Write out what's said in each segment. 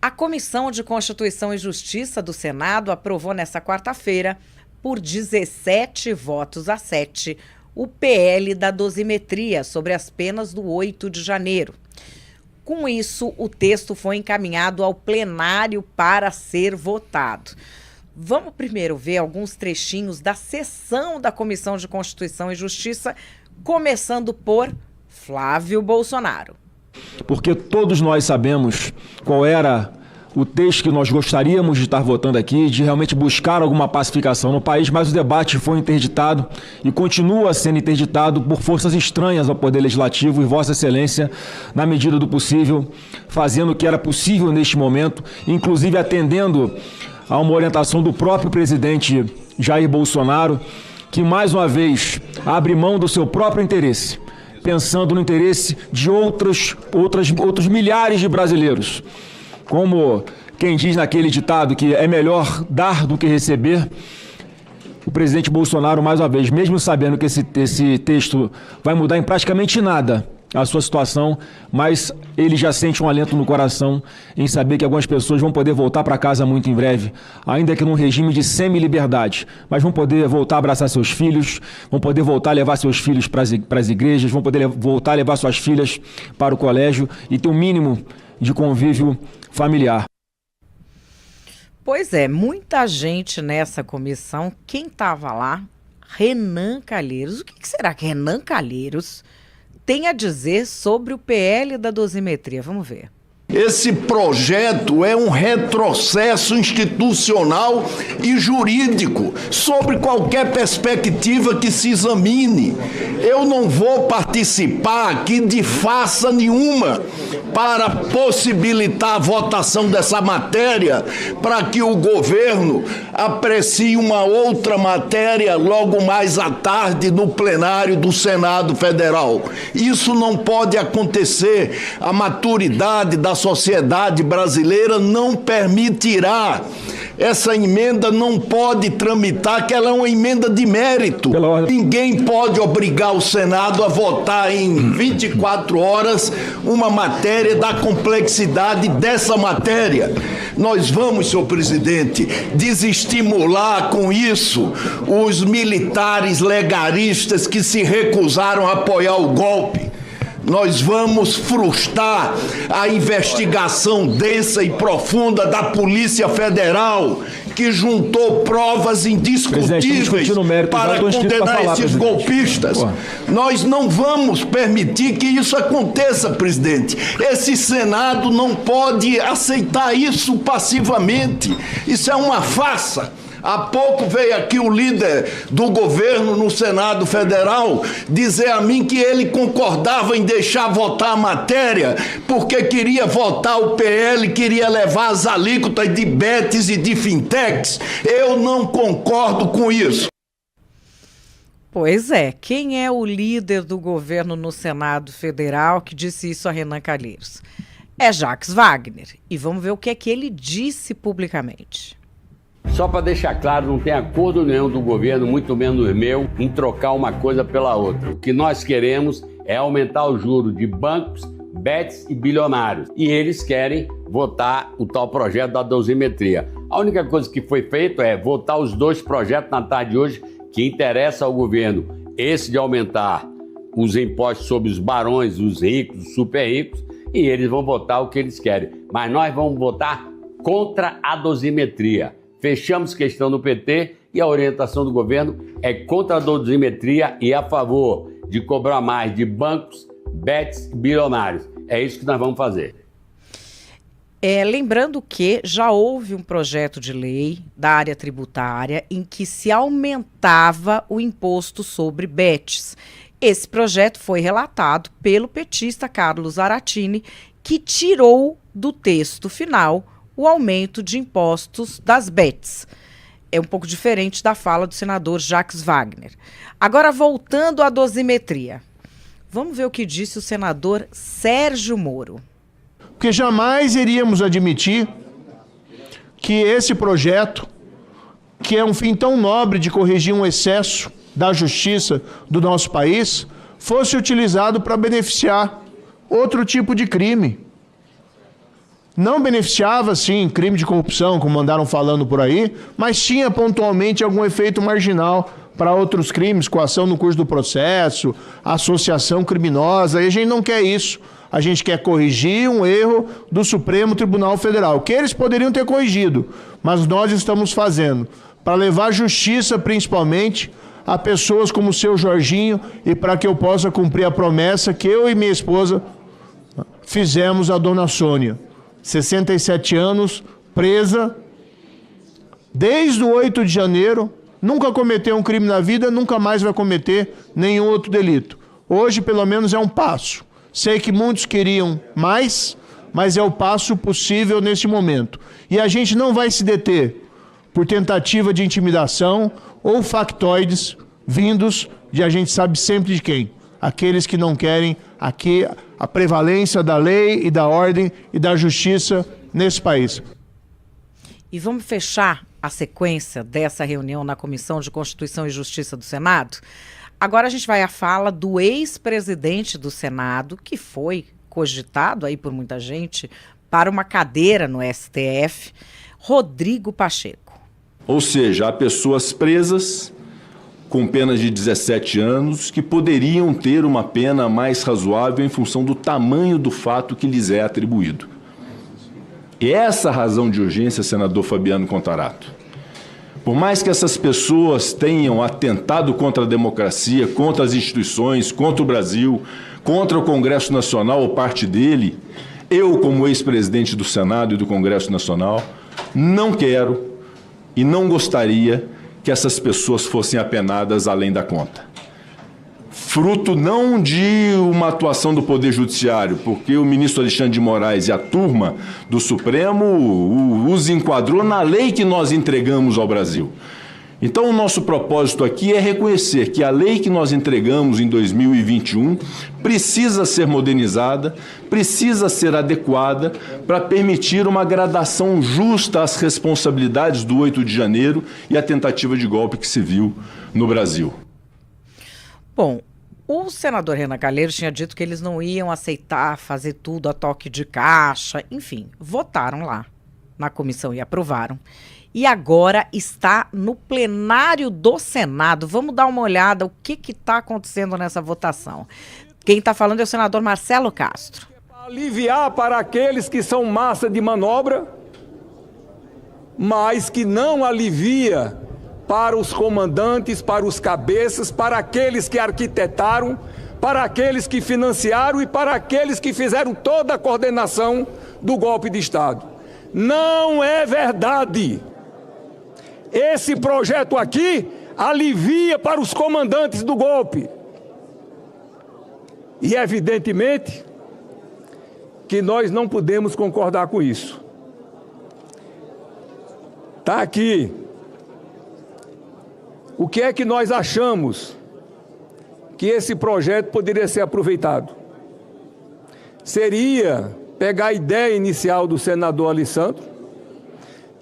A Comissão de Constituição e Justiça do Senado aprovou nesta quarta-feira, por 17 votos a 7, o PL da dosimetria sobre as penas do 8 de janeiro. Com isso, o texto foi encaminhado ao plenário para ser votado. Vamos primeiro ver alguns trechinhos da sessão da Comissão de Constituição e Justiça, começando por Flávio Bolsonaro. Porque todos nós sabemos qual era o texto que nós gostaríamos de estar votando aqui, de realmente buscar alguma pacificação no país, mas o debate foi interditado e continua sendo interditado por forças estranhas ao Poder Legislativo e Vossa Excelência, na medida do possível, fazendo o que era possível neste momento, inclusive atendendo a uma orientação do próprio presidente Jair Bolsonaro, que mais uma vez abre mão do seu próprio interesse, pensando no interesse de outros milhares de brasileiros. Como quem diz naquele ditado que é melhor dar do que receber, o presidente Bolsonaro, mais uma vez, mesmo sabendo que esse texto vai mudar em praticamente nada a sua situação, mas ele já sente um alento no coração em saber que algumas pessoas vão poder voltar para casa muito em breve, ainda que num regime de semi-liberdade, mas vão poder voltar a abraçar seus filhos, vão poder voltar a levar seus filhos para as igrejas, vão poder voltar a levar suas filhas para o colégio e ter um mínimo de convívio familiar. Pois é, muita gente nessa comissão. Quem estava lá? Renan Calheiros. O que será que Renan Calheiros tem a dizer sobre o PL da dosimetria? Vamos ver. Esse projeto é um retrocesso institucional e jurídico, sobre qualquer perspectiva que se examine. Eu não vou participar aqui de farsa nenhuma para possibilitar a votação dessa matéria, para que o governo aprecie uma outra matéria logo mais à tarde no plenário do Senado Federal. Isso não pode acontecer. A maturidade da sociedade brasileira não permitirá. Essa emenda não pode tramitar, que ela é uma emenda de mérito. Ninguém pode obrigar o Senado a votar em 24 horas uma matéria da complexidade dessa matéria. Nós vamos, senhor presidente, desestimular com isso os militares legaristas que se recusaram a apoiar o golpe. Nós vamos frustrar a investigação densa e profunda da Polícia Federal, que juntou provas indiscutíveis para condenar esses golpistas. Nós não vamos permitir que isso aconteça, presidente. Esse Senado não pode aceitar isso passivamente. Isso é uma farsa. Há pouco veio aqui o líder do governo no Senado Federal dizer a mim que ele concordava em deixar votar a matéria porque queria votar o PL, queria levar as alíquotas de BETs e de fintechs. Eu não concordo com isso. Pois é, quem é o líder do governo no Senado Federal que disse isso a Renan Calheiros? É Jacques Wagner. E vamos ver o que é que ele disse publicamente. Só para deixar claro, não tem acordo nenhum do governo, muito menos meu, em trocar uma coisa pela outra. O que nós queremos é aumentar o juro de bancos, bets e bilionários. E eles querem votar o tal projeto da dosimetria. A única coisa que foi feito é votar os dois projetos na tarde de hoje que interessa ao governo. Esse de aumentar os impostos sobre os barões, os ricos, os super ricos, e eles vão votar o que eles querem. Mas nós vamos votar contra a dosimetria. Fechamos questão no PT e a orientação do governo é contra a dosimetria e a favor de cobrar mais de bancos, bets e bilionários. É isso que nós vamos fazer. Lembrando que já houve um projeto de lei da área tributária em que se aumentava o imposto sobre bets. Esse projeto foi relatado pelo petista Carlos Zaratini, que tirou do texto final o aumento de impostos das bets. É um pouco diferente da fala do senador Jacques Wagner. Agora, voltando à dosimetria. Vamos ver o que disse o senador Sérgio Moro. Porque jamais iríamos admitir que esse projeto, que é um fim tão nobre de corrigir um excesso da justiça do nosso país, fosse utilizado para beneficiar outro tipo de crime. Não beneficiava, sim, crime de corrupção, como andaram falando por aí, mas tinha pontualmente algum efeito marginal para outros crimes, coação no curso do processo, associação criminosa, e a gente não quer isso. A gente quer corrigir um erro do Supremo Tribunal Federal, que eles poderiam ter corrigido, mas nós estamos fazendo, para levar justiça, principalmente, a pessoas como o seu Jorginho, e para que eu possa cumprir a promessa que eu e minha esposa fizemos à dona Sônia. 67 anos, presa, desde o 8 de janeiro, nunca cometeu um crime na vida, nunca mais vai cometer nenhum outro delito. Hoje, pelo menos, é um passo. Sei que muitos queriam mais, mas é o passo possível neste momento. E a gente não vai se deter por tentativa de intimidação ou factoides vindos de a gente sabe sempre de quem. Aqueles que não querem aqui a prevalência da lei e da ordem e da justiça nesse país. E vamos fechar a sequência dessa reunião na Comissão de Constituição e Justiça do Senado? Agora a gente vai à fala do ex-presidente do Senado, que foi cogitado aí por muita gente para uma cadeira no STF, Rodrigo Pacheco. Ou seja, há pessoas presas com penas de 17 anos que poderiam ter uma pena mais razoável em função do tamanho do fato que lhes é atribuído. E essa a razão de urgência, senador Fabiano Contarato. Por mais que essas pessoas tenham atentado contra a democracia, contra as instituições, contra o Brasil, contra o Congresso Nacional ou parte dele, eu, como ex-presidente do Senado e do Congresso Nacional, não quero e não gostaria que essas pessoas fossem apenadas além da conta. Fruto não de uma atuação do Poder Judiciário, porque o ministro Alexandre de Moraes e a turma do Supremo os enquadrou na lei que nós entregamos ao Brasil. Então, o nosso propósito aqui é reconhecer que a lei que nós entregamos em 2021 precisa ser modernizada, precisa ser adequada para permitir uma gradação justa às responsabilidades do 8 de janeiro e à tentativa de golpe que se viu no Brasil. Bom, o senador Renan Calheiros tinha dito que eles não iam aceitar fazer tudo a toque de caixa. Enfim, votaram lá na comissão e aprovaram. E agora está no plenário do Senado. Vamos dar uma olhada o que está acontecendo nessa votação. Quem está falando é o senador Marcelo Castro. Aliviar para aqueles que são massa de manobra, mas que não alivia para os comandantes, para os cabeças, para aqueles que arquitetaram, para aqueles que financiaram e para aqueles que fizeram toda a coordenação do golpe de Estado. Não é verdade. Esse projeto aqui alivia para os comandantes do golpe. E evidentemente que nós não podemos concordar com isso. Está aqui. O que é que nós achamos que esse projeto poderia ser aproveitado? Seria pegar a ideia inicial do senador Alessandro,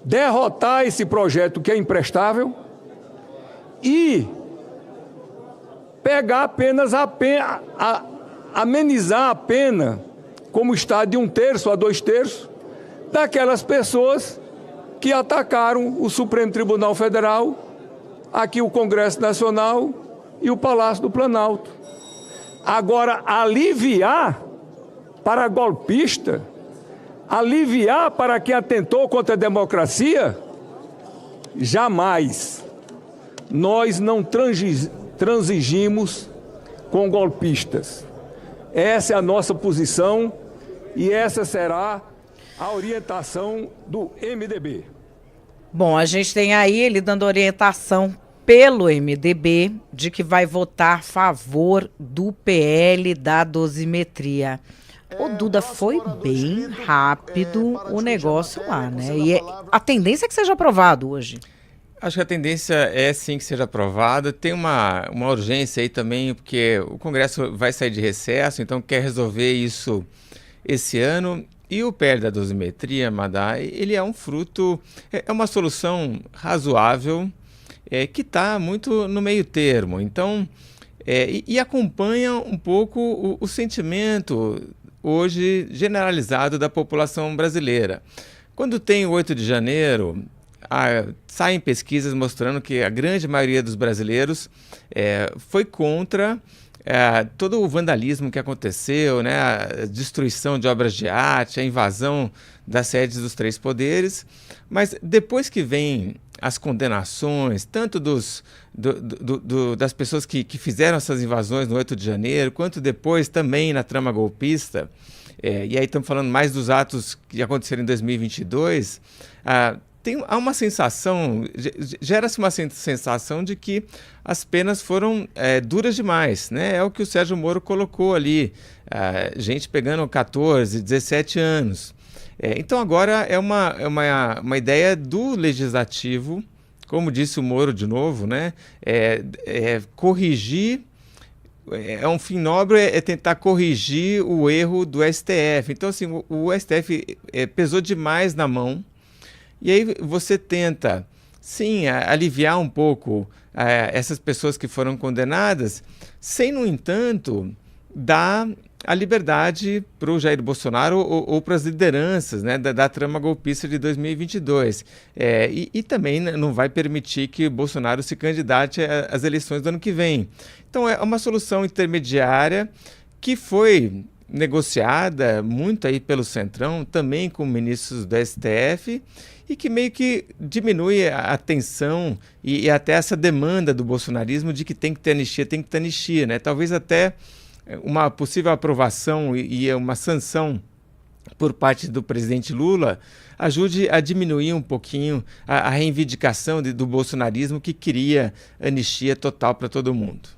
derrotar esse projeto que é imprestável e pegar apenas amenizar a pena, como está de 1/3 a 2/3, daquelas pessoas que atacaram o Supremo Tribunal Federal, aqui o Congresso Nacional e o Palácio do Planalto. Agora, aliviar para golpista, aliviar para quem atentou contra a democracia, jamais. Nós não transigimos com golpistas. Essa é a nossa posição e essa será a orientação do MDB. Bom, a gente tem aí ele dando orientação pelo MDB de que vai votar a favor do PL da dosimetria. O Duda, foi bem rápido o negócio lá, né? E a tendência é que seja aprovado hoje. Acho que a tendência é sim que seja aprovado. Tem uma urgência aí também, porque o Congresso vai sair de recesso, então quer resolver isso esse ano. E o PL da dosimetria, Madá, ele é um fruto, é uma solução razoável, que está muito no meio termo. Então, e acompanha um pouco o sentimento, hoje generalizado da população brasileira. Quando tem o 8 de janeiro, saem pesquisas mostrando que a grande maioria dos brasileiros foi contra todo o vandalismo que aconteceu, né, a destruição de obras de arte, a invasão das sedes dos três poderes. Mas depois que vem as condenações, tanto das pessoas que fizeram essas invasões no 8 de janeiro, quanto depois também na trama golpista, e aí estamos falando mais dos atos que aconteceram em 2022, há uma sensação, gera-se uma sensação de que as penas foram duras demais, né? É o que o Sérgio Moro colocou ali, gente pegando 14, 17 anos. Então agora é uma ideia do legislativo, como disse o Moro de novo, né? Corrigir, um fim nobre é tentar corrigir o erro do STF. Então assim, o STF pesou demais na mão, e aí você tenta, sim, aliviar um pouco essas pessoas que foram condenadas, sem, no entanto, dar a liberdade para o Jair Bolsonaro ou para as lideranças, né, da trama golpista de 2022. E também não vai permitir que Bolsonaro se candidate às eleições do ano que vem. Então é uma solução intermediária que foi negociada muito aí pelo Centrão, também com ministros do STF, e que meio que diminui a tensão e até essa demanda do bolsonarismo de que tem que ter anistia, né? Talvez até uma possível aprovação e uma sanção por parte do presidente Lula ajude a diminuir um pouquinho a reivindicação do bolsonarismo, que queria anistia total para todo mundo.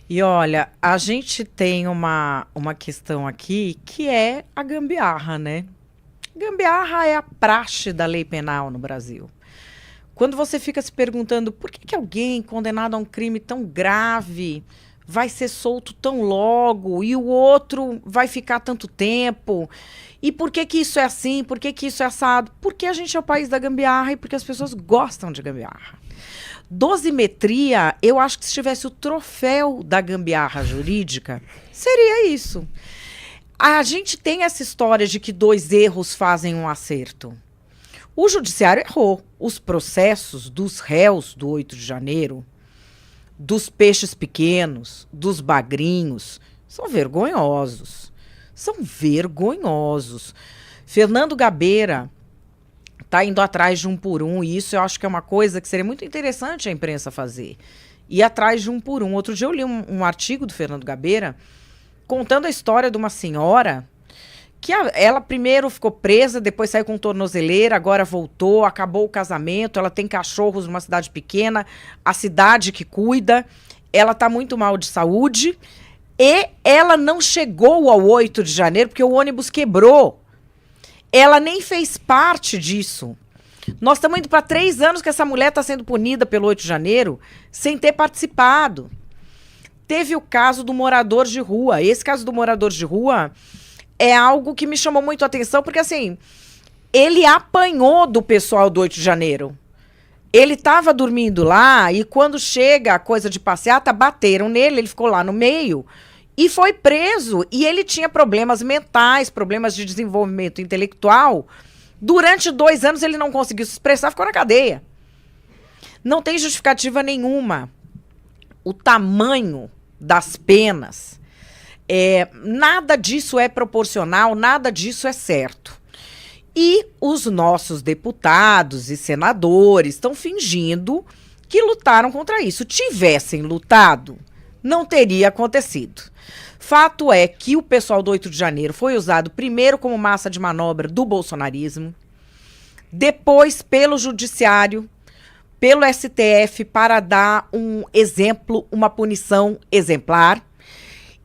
E olha, a gente tem uma questão aqui que é a gambiarra, né? Gambiarra é a praxe da lei penal no Brasil. Quando você fica se perguntando por que alguém condenado a um crime tão grave vai ser solto tão logo e o outro vai ficar tanto tempo, e por que isso é assim, por que isso é assado? Porque a gente é o país da gambiarra e porque as pessoas gostam de gambiarra. Dosimetria, eu acho que se tivesse o troféu da gambiarra jurídica, seria isso. A gente tem essa história de que 2 erros fazem um acerto. O judiciário errou. Os processos dos réus do 8 de janeiro, dos peixes pequenos, dos bagrinhos, são vergonhosos. São vergonhosos. Fernando Gabeira está indo atrás de 1 por 1, e isso eu acho que é uma coisa que seria muito interessante a imprensa fazer. Ir atrás de 1 por 1. Outro dia eu li um artigo do Fernando Gabeira contando a história de uma senhora que ela primeiro ficou presa, depois saiu com tornozeleira, agora voltou, acabou o casamento, ela tem cachorros numa cidade pequena, a cidade que cuida, ela está muito mal de saúde e ela não chegou ao 8 de janeiro porque o ônibus quebrou. Ela nem fez parte disso. Nós estamos indo para 3 anos que essa mulher está sendo punida pelo 8 de janeiro sem ter participado. Teve o caso do morador de rua. Esse caso do morador de rua é algo que me chamou muito a atenção, porque assim, ele apanhou do pessoal do 8 de janeiro. Ele estava dormindo lá e quando chega a coisa de passeata, bateram nele, ele ficou lá no meio e foi preso. E ele tinha problemas mentais, problemas de desenvolvimento intelectual. Durante 2 anos ele não conseguiu se expressar, ficou na cadeia. Não tem justificativa nenhuma. O tamanho das penas, nada disso é proporcional, nada disso é certo. E os nossos deputados e senadores estão fingindo que lutaram contra isso. Tivessem lutado, não teria acontecido. Fato é que o pessoal do 8 de janeiro foi usado primeiro como massa de manobra do bolsonarismo, depois pelo judiciário, pelo STF para dar um exemplo, uma punição exemplar.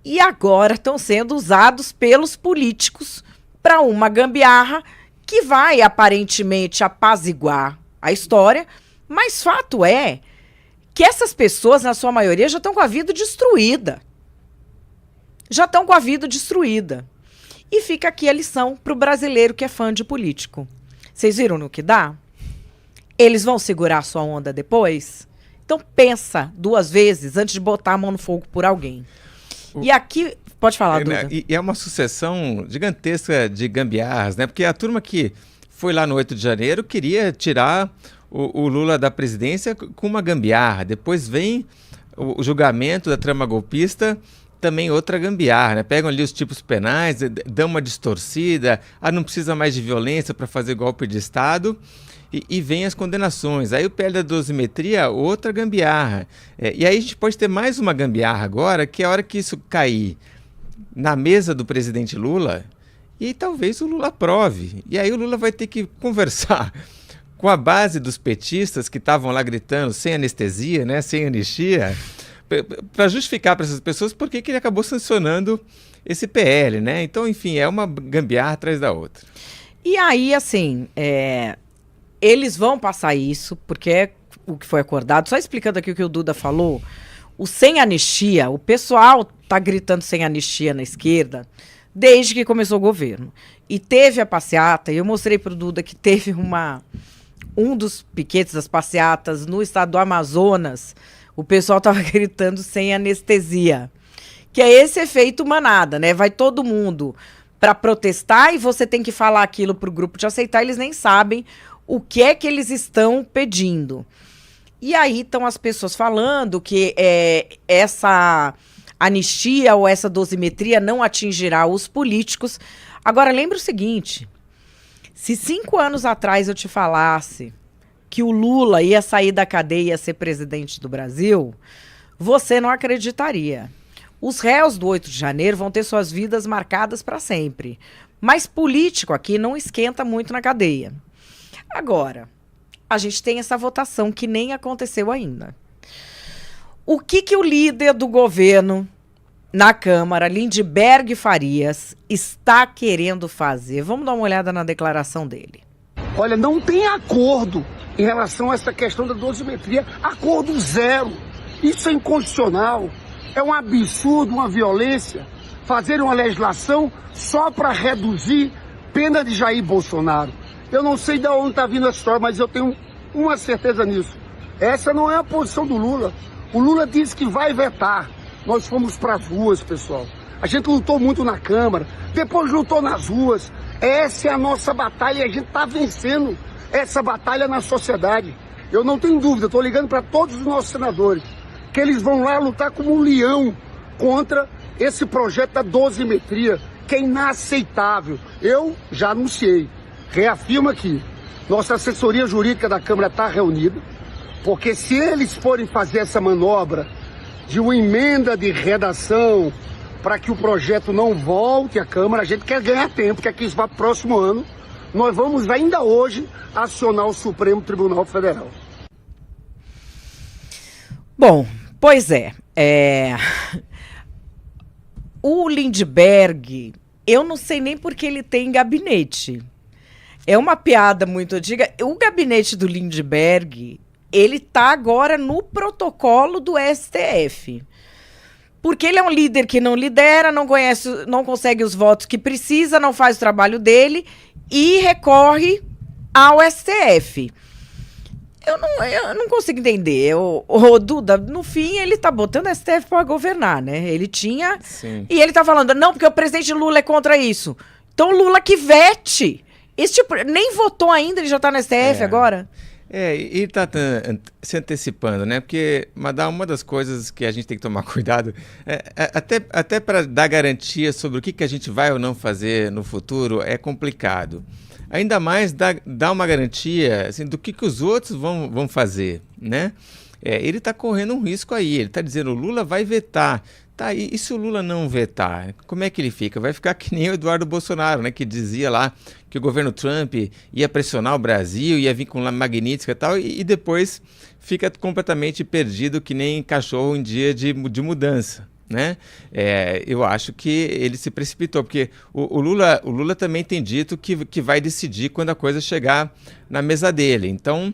E agora estão sendo usados pelos políticos para uma gambiarra que vai aparentemente apaziguar a história, mas fato é que essas pessoas, na sua maioria, já estão com a vida destruída. Já estão com a vida destruída. E fica aqui a lição para o brasileiro que é fã de político. Vocês viram no que dá? Eles vão segurar a sua onda depois? Então pensa 2 vezes antes de botar a mão no fogo por alguém. E aqui, Pode falar, Duda. E é uma sucessão gigantesca de gambiarras, né? Porque a turma que foi lá no 8 de janeiro queria tirar o Lula da presidência com uma gambiarra. Depois vem o julgamento da trama golpista, também outra gambiarra, né? Pegam ali os tipos penais, dão uma distorcida, não precisa mais de violência para fazer golpe de Estado, e vem as condenações. Aí o PL da dosimetria, outra gambiarra. E aí a gente pode ter mais uma gambiarra agora, que é a hora que isso cair na mesa do presidente Lula, e talvez o Lula aprove. E aí o Lula vai ter que conversar com a base dos petistas que estavam lá gritando sem anestesia, né, sem anistia, para justificar para essas pessoas por que ele acabou sancionando esse PL, né? Então, enfim, é uma gambiarra atrás da outra. E aí, assim, eles vão passar isso, porque é o que foi acordado. Só explicando aqui o que o Duda falou, o sem anistia, o pessoal tá gritando sem anistia na esquerda desde que começou o governo. E teve a passeata, e eu mostrei para o Duda que teve um dos piquetes das passeatas no estado do Amazonas, o pessoal estava gritando sem anestesia. Que é esse efeito manada, né? Vai todo mundo para protestar e você tem que falar aquilo para o grupo te aceitar, eles nem sabem o que é que eles estão pedindo. E aí estão as pessoas falando que essa anistia ou essa dosimetria não atingirá os políticos. Agora, lembra o seguinte, se 5 anos atrás eu te falasse que o Lula ia sair da cadeia e ia ser presidente do Brasil, você não acreditaria. Os réus do 8 de janeiro vão ter suas vidas marcadas para sempre. Mas político aqui não esquenta muito na cadeia. Agora, a gente tem essa votação que nem aconteceu ainda. O que o líder do governo na Câmara, Lindbergh Farias, está querendo fazer? Vamos dar uma olhada na declaração dele. Olha, não tem acordo em relação a essa questão da dosimetria. Acordo zero. Isso é inconstitucional. É um absurdo, uma violência, fazer uma legislação só para reduzir pena de Jair Bolsonaro. Eu não sei de onde está vindo essa história, mas eu tenho uma certeza nisso. Essa não é a posição do Lula. O Lula disse que vai vetar. Nós fomos para as ruas, pessoal. A gente lutou muito na Câmara, depois lutou nas ruas. Essa é a nossa batalha e a gente está vencendo essa batalha na sociedade. Eu não tenho dúvida, estou ligando para todos os nossos senadores, que eles vão lá lutar como um leão contra esse projeto da dosimetria, que é inaceitável. Eu já anunciei, reafirmo aqui, nossa assessoria jurídica da Câmara está reunida, porque se eles forem fazer essa manobra de uma emenda de redação para que o projeto não volte à Câmara, a gente quer ganhar tempo, quer que isso vá para o próximo ano. Nós vamos ainda hoje acionar o Supremo Tribunal Federal. Bom, pois o Lindbergh, eu não sei nem porque ele tem gabinete. É uma piada muito antiga. O gabinete do Lindbergh, ele está agora no protocolo do STF. Porque ele é um líder que não lidera, não consegue os votos que precisa, não faz o trabalho dele e recorre ao STF. Eu não consigo entender. O Duda, no fim, ele tá botando o STF para governar, né? Ele tinha... Sim. E ele tá falando, não, porque o presidente Lula é contra isso. Então, Lula que vete. Esse tipo, nem votou ainda, ele já tá no STF agora. E tá se antecipando, né? Porque, Madá, uma das coisas que a gente tem que tomar cuidado, até para dar garantia sobre o que a gente vai ou não fazer no futuro, é complicado. Ainda mais dar uma garantia assim, do que os outros vão fazer, né? Ele está correndo um risco aí, ele está dizendo o Lula vai vetar. Tá, e se o Lula não vetar, como é que ele fica? Vai ficar que nem o Eduardo Bolsonaro, né? Que dizia lá que o governo Trump ia pressionar o Brasil, ia vir com Magnitsky e tal, e depois fica completamente perdido que nem cachorro em dia de mudança. Né? Eu acho que ele se precipitou, porque o Lula também tem dito que vai decidir quando a coisa chegar na mesa dele. Então,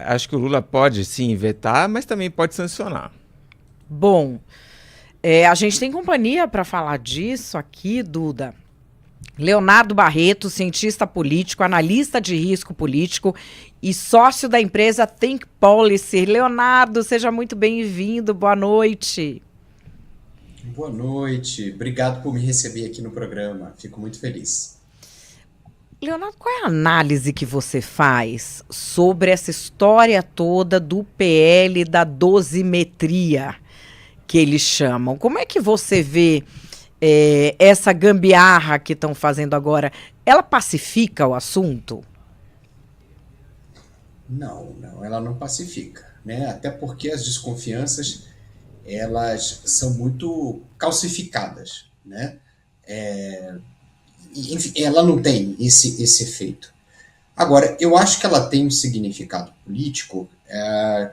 acho que o Lula pode sim vetar, mas também pode sancionar. Bom, a gente tem companhia para falar disso aqui, Duda. Leonardo Barreto, cientista político, analista de risco político e sócio da empresa Think Policy. Leonardo, seja muito bem-vindo, boa noite. Boa noite, obrigado por me receber aqui no programa, fico muito feliz. Leonardo, qual é a análise que você faz sobre essa história toda do PL da dosimetria, que eles chamam? Como é que você vê essa gambiarra que estão fazendo agora? Ela pacifica o assunto? Não, ela não pacifica, né? Até porque as desconfianças, elas são muito calcificadas, né? Enfim, ela não tem esse efeito. Agora, eu acho que ela tem um significado político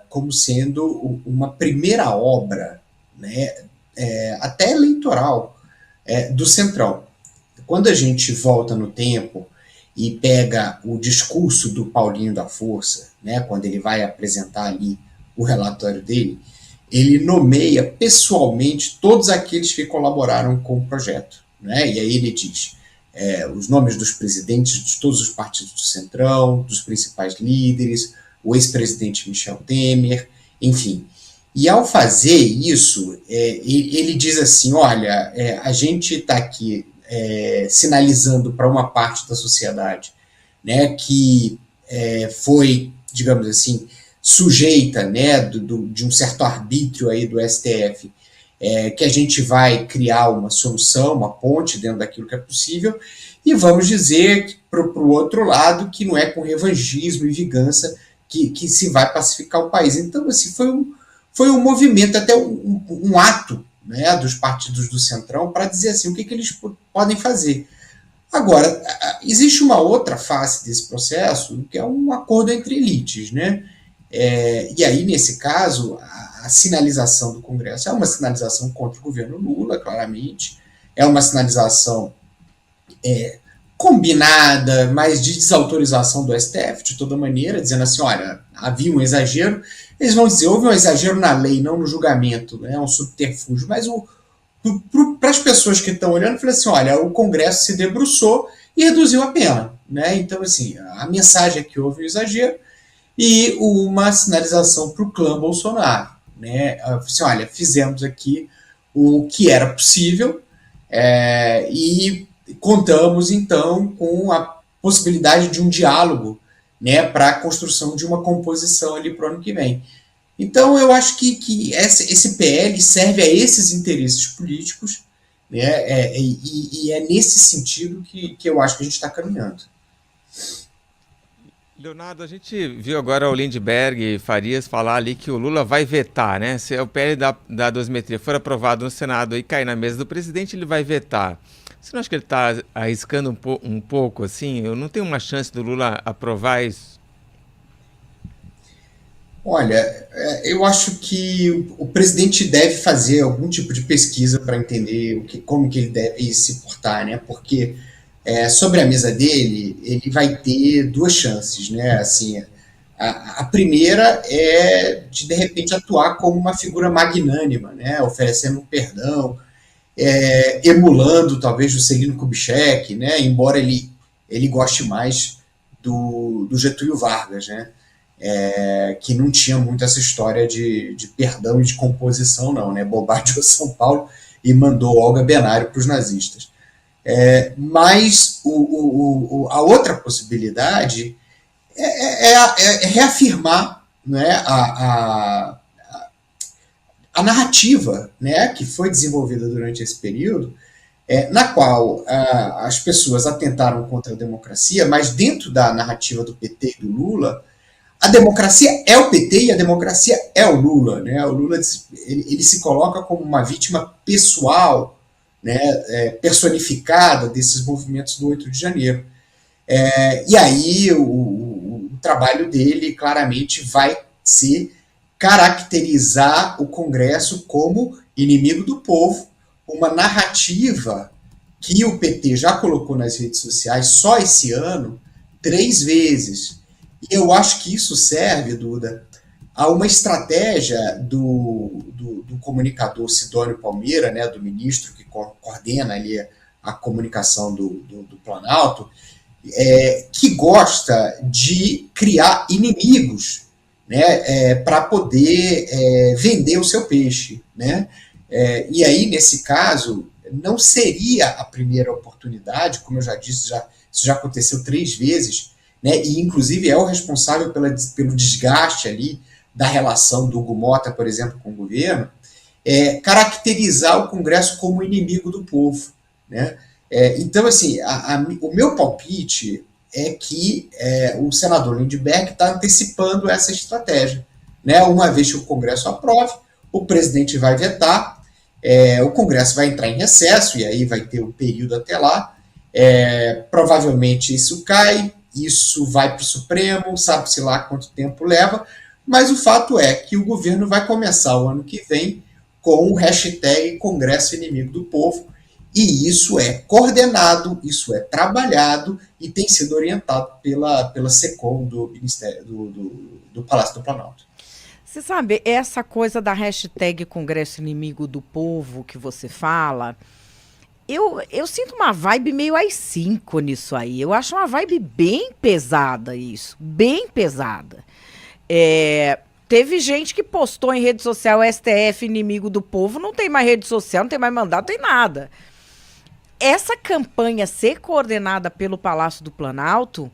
como sendo uma primeira obra, né, até eleitoral, do Centrão. Quando a gente volta no tempo e pega o discurso do Paulinho da Força, né, quando ele vai apresentar ali o relatório dele, ele nomeia pessoalmente todos aqueles que colaboraram com o projeto, né, e aí ele diz os nomes dos presidentes de todos os partidos do Centrão, dos principais líderes, o ex-presidente Michel Temer, enfim. E ao fazer isso, ele diz assim, olha, a gente está aqui sinalizando para uma parte da sociedade, né, que foi, digamos assim, sujeita, né, de um certo arbítrio aí do STF, que a gente vai criar uma solução, uma ponte dentro daquilo que é possível, e vamos dizer para o outro lado que não é com revanchismo e vingança que se vai pacificar o país. Então, assim, foi um movimento, até um ato, né, dos partidos do Centrão para dizer assim, o que eles podem fazer. Agora, existe uma outra face desse processo, que é um acordo entre elites, né? E aí, nesse caso, a sinalização do Congresso é uma sinalização contra o governo Lula, claramente, é uma sinalização combinada, mas de desautorização do STF, de toda maneira, dizendo assim, olha, havia um exagero. Eles vão dizer, houve um exagero na lei, não no julgamento, né, um subterfúgio, mas para as pessoas que estão olhando, falei assim, olha, o Congresso se debruçou e reduziu a pena, né? Então, assim, a mensagem é que houve um exagero e uma sinalização para o clã Bolsonaro, né? Assim, olha, fizemos aqui o que era possível e contamos, então, com a possibilidade de um diálogo, né, para a construção de uma composição ali para o ano que vem. Então, eu acho que esse PL serve a esses interesses políticos, né, e é nesse sentido que eu acho que a gente está caminhando. Leonardo, a gente viu agora o Lindbergh e Farias falar ali que o Lula vai vetar, né? Se o PL da dosimetria for aprovado no Senado e cair na mesa do presidente, ele vai vetar. Você não acha que ele está arriscando um pouco, assim? Eu não tenho uma chance do Lula aprovar isso? Olha, eu acho que o presidente deve fazer algum tipo de pesquisa para entender como que ele deve se portar, né? Porque sobre a mesa dele, ele vai ter duas chances, né? Assim, a primeira é de repente, atuar como uma figura magnânima, né? Oferecendo um perdão, emulando talvez o Juscelino Kubitschek, né? Embora ele goste mais do Getúlio Vargas, né? Que não tinha muito essa história de perdão e de composição, não, né? Bombardeou São Paulo e mandou Olga Benário para os nazistas. Mas a outra possibilidade é reafirmar, né, a narrativa, né, que foi desenvolvida durante esse período, na qual as pessoas atentaram contra a democracia, mas dentro da narrativa do PT e do Lula, a democracia é o PT e a democracia é o Lula, né? O Lula ele se coloca como uma vítima pessoal, né, personificada desses movimentos do 8 de janeiro. E aí o trabalho dele claramente vai ser caracterizar o Congresso como inimigo do povo, uma narrativa que o PT já colocou nas redes sociais só esse ano 3 vezes. E eu acho que isso serve, Duda, a uma estratégia do comunicador Sidônio Palmeira, né, do ministro que coordena ali a comunicação do Planalto, que gosta de criar inimigos, né, para poder vender o seu peixe, né? E aí, nesse caso, não seria a primeira oportunidade, como eu já disse, isso já aconteceu 3 vezes, né, e inclusive é o responsável pelo desgaste ali da relação do Hugo Mota, por exemplo, com o governo, caracterizar o Congresso como inimigo do povo, né? Então, assim, o meu palpite é que o senador Lindbergh está antecipando essa estratégia, né? Uma vez que o Congresso aprove, o presidente vai vetar, o Congresso vai entrar em recesso, e aí vai ter um período até lá, provavelmente isso cai, isso vai para o Supremo, sabe-se lá quanto tempo leva, mas o fato é que o governo vai começar o ano que vem com o hashtag Congresso Inimigo do Povo, e isso é coordenado, isso é trabalhado e tem sido orientado pela SECOM do Ministério do Palácio do Planalto. Você sabe, essa coisa da hashtag Congresso Inimigo do Povo que você fala, eu sinto uma vibe meio AI-5 nisso aí. Eu acho uma vibe bem pesada isso, bem pesada. Teve gente que postou em rede social STF inimigo do povo, não tem mais rede social, não tem mais mandato, não tem nada. Essa campanha ser coordenada pelo Palácio do Planalto,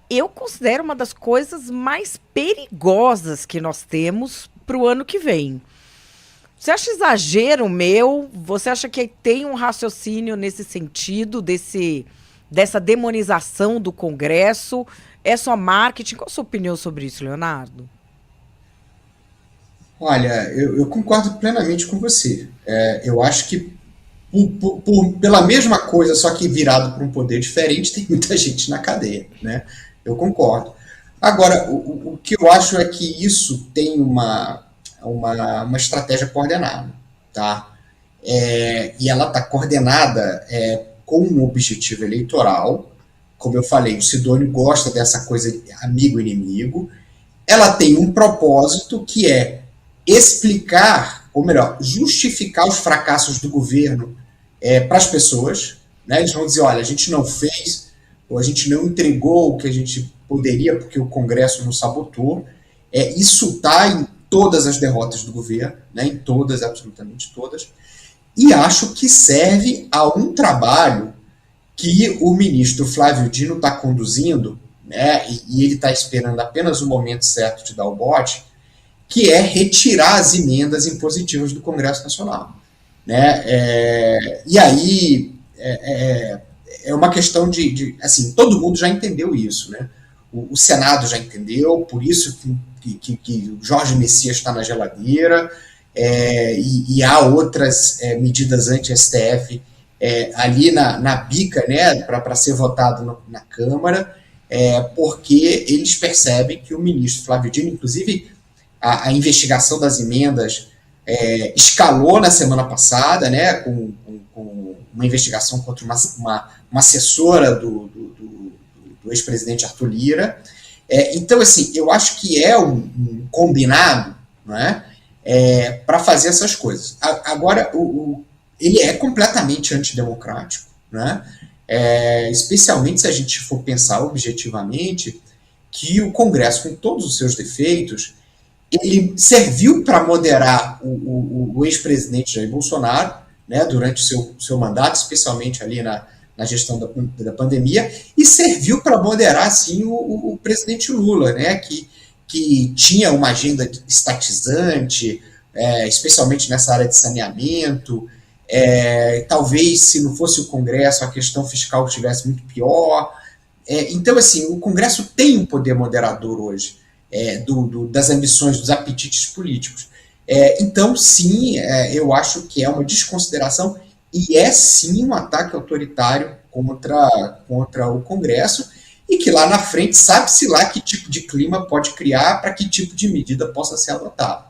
eu considero uma das coisas mais perigosas que nós temos para o ano que vem. Você acha exagero meu? Você acha que tem um raciocínio nesse sentido, dessa demonização do Congresso? É só marketing? Qual a sua opinião sobre isso, Leonardo? Olha, eu concordo plenamente com você. Eu acho que pela mesma coisa, só que virado para um poder diferente, tem muita gente na cadeia, né? Eu concordo. Agora, o que eu acho é que isso tem uma estratégia coordenada, tá? E ela está coordenada com um objetivo eleitoral. Como eu falei, o Sidônio gosta dessa coisa de amigo-inimigo. Ela tem um propósito que é explicar, ou melhor, justificar os fracassos do governo para as pessoas, né? Eles vão dizer, olha, a gente não fez, ou a gente não entregou o que a gente poderia porque o Congresso nos sabotou. Isso está em todas as derrotas do governo, né? Em todas, absolutamente todas, e acho que serve a um trabalho que o ministro Flávio Dino está conduzindo, né? E ele está esperando apenas o momento certo de dar o bote, que é retirar as emendas impositivas do Congresso Nacional, né? E aí é uma questão de assim, todo mundo já entendeu isso, né? O Senado já entendeu, por isso que o Jorge Messias está na geladeira, e há outras medidas anti-STF ali na bica, né, para ser votado na Câmara, porque eles percebem que o ministro Flávio Dino, inclusive a investigação das emendas escalou na semana passada, né, com uma investigação contra uma assessora do ex-presidente Arthur Lira. Então, assim, eu acho que é um combinado, né, para fazer essas coisas. Agora, ele é completamente antidemocrático, né, especialmente se a gente for pensar objetivamente que o Congresso, com todos os seus defeitos, ele serviu para moderar o ex-presidente Jair Bolsonaro, né, durante o seu mandato, especialmente ali na gestão da pandemia, e serviu para moderar, assim, o presidente Lula, né, que tinha uma agenda estatizante, especialmente nessa área de saneamento. Talvez, se não fosse o Congresso, a questão fiscal estivesse muito pior. Então, assim, o Congresso tem um poder moderador hoje, das ambições, dos apetites políticos. Então, sim, eu acho que é uma desconsideração e sim um ataque autoritário contra o Congresso, e que lá na frente sabe-se lá que tipo de clima pode criar para que tipo de medida possa ser adotada.